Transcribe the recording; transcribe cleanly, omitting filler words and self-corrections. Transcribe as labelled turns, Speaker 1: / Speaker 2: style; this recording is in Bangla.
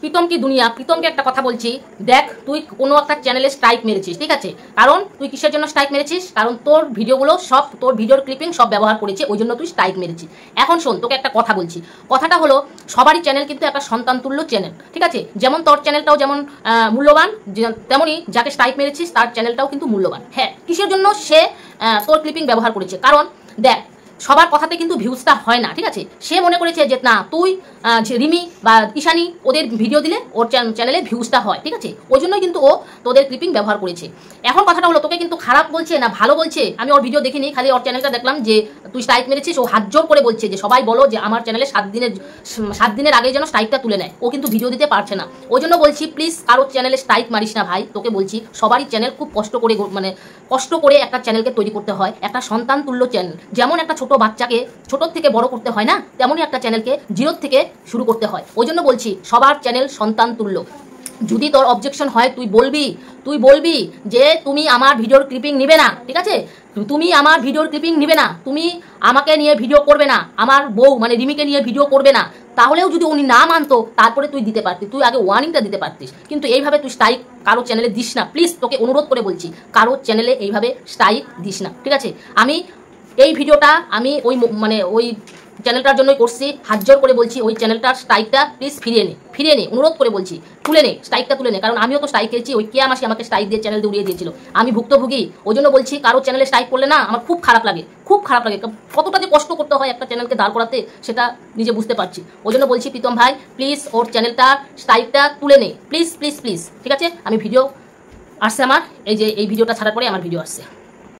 Speaker 1: প্রীতম কি দুনিয়া। প্রীতমকে একটা কথা বলছি, দেখ তুই কোনো একটা চ্যানেলে স্ট্রাইক মেরেছিস, ঠিক আছে? কারণ তুই কিসের জন্য স্ট্রাইক মেরেছিস? কারণ তোর ভিডিওগুলো সব, তোর ভিডিওর ক্লিপিং সব ব্যবহার করেছে, ওই জন্য তুই স্ট্রাইক মেরেছিস। এখন শোন, তোকে একটা কথা বলছি। কথাটা হলো, সবারই চ্যানেল কিন্তু একটা সন্তানতুল্য চ্যানেল, ঠিক আছে? যেমন তোর চ্যানেলটাও যেমন মূল্যবান, তেমনই যাকে স্ট্রাইক মেরেছিস তার চ্যানেলটাও কিন্তু মূল্যবান। হ্যাঁ, কিসের জন্য সে তোর ক্লিপিং ব্যবহার করেছে? কারণ দেখ, সবার কথাতে কিন্তু ভিউজটা হয় না, ঠিক আছে? সে মনে করেছে যে না, তুই রিমি বা ঈশানী ওদের ভিডিও দিলে ওর চ্যানেলে ভিউজটা হয়, ঠিক আছে? ওই জন্যই কিন্তু ও তোদের ক্লিপিং ব্যবহার করেছে। এখন কথাটা হলো, তোকে কিন্তু খারাপ বলছে না ভালো বলছে আমি ওর ভিডিও দেখিনি, খালি ওর চ্যানেলটা দেখলাম যে তুই স্ট্রাইক মেরেছিস। ও হাত জোর করে বলছে যে সবাই বলো যে আমার চ্যানেলে 7 দিনের আগে যেন স্ট্রাইকটা তুলে নেয়। ও কিন্তু ভিডিও দিতে পারছে না, ওই জন্য বলছি প্লিজ কারোর চ্যানেলে স্ট্রাইক মারিস না ভাই। তোকে বলছি, সবারই চ্যানেল খুব কষ্ট করে একটা চ্যানেলকে তৈরি করতে হয়, একটা সন্তান তুল্য চ্যানেল। যেমন একটা ছোট বাচ্চাকে ছোটোর থেকে বড় করতে হয় না, তেমনই একটা চ্যানেলকে জিরোর থেকে শুরু করতে হয়। ওই জন্য বলছি সবার চ্যানেল সন্তান তুল্য। যদি তোর অবজেকশন হয় তুই বলবি যে তুমি আমার ভিডিওর ক্লিপিং নিবে না, ঠিক আছে? তুমি আমার ভিডিওর ক্লিপিং নিবে না, তুমি আমাকে নিয়ে ভিডিও করবে না, আমার বউ মানে রিমিকে নিয়ে ভিডিও করবে না। তাহলেও যদি উনি না মানতো, তারপরে তুই দিতে পারতিস, তুই আগে ওয়ার্নিংটা দিতে পারতিস। কিন্তু এইভাবে তুই স্ট্রাইক কারো চ্যানেলে দিস না প্লিজ, তোকে অনুরোধ করে বলছি, কারো চ্যানেলে এইভাবে স্ট্রাইক দিস না, ঠিক আছে? আমি এই ভিডিওটা ওই চ্যানেলটার জন্যই করছি, হাত জোর করে বলছি ওই চ্যানেলটার স্ট্রাইকটা প্লিজ ফিরিয়ে নে, অনুরোধ করে বলছি, তুলে নে, স্ট্রাইকটা তুলে নে। কারণ আমিও তো স্ট্রাইক খেয়েছি, ওই কেয়া মাসি আমাকে স্ট্রাইক দিয়ে চ্যানেল উড়িয়ে দিয়েছিল, আমি ভুক্তভোগী। ওই জন্য বলছি কারো চ্যানেলে স্ট্রাইক করলে না আমার খুব খারাপ লাগে। কতটা যে কষ্ট করতে হয় একটা চ্যানেলকে দাঁড় করাতে, সেটা নিজে বুঝতে পারছি। ওই জন্য বলছি প্রীতম ভাই, প্লিজ ওর চ্যানেলটা স্ট্রাইকটা তুলে নে, প্লিজ প্লিজ প্লিজ, ঠিক আছে? আমি ভিডিও আসছে আমার, এই যে এই ভিডিওটা ছাড়ার পরে আমার ভিডিও আসছে।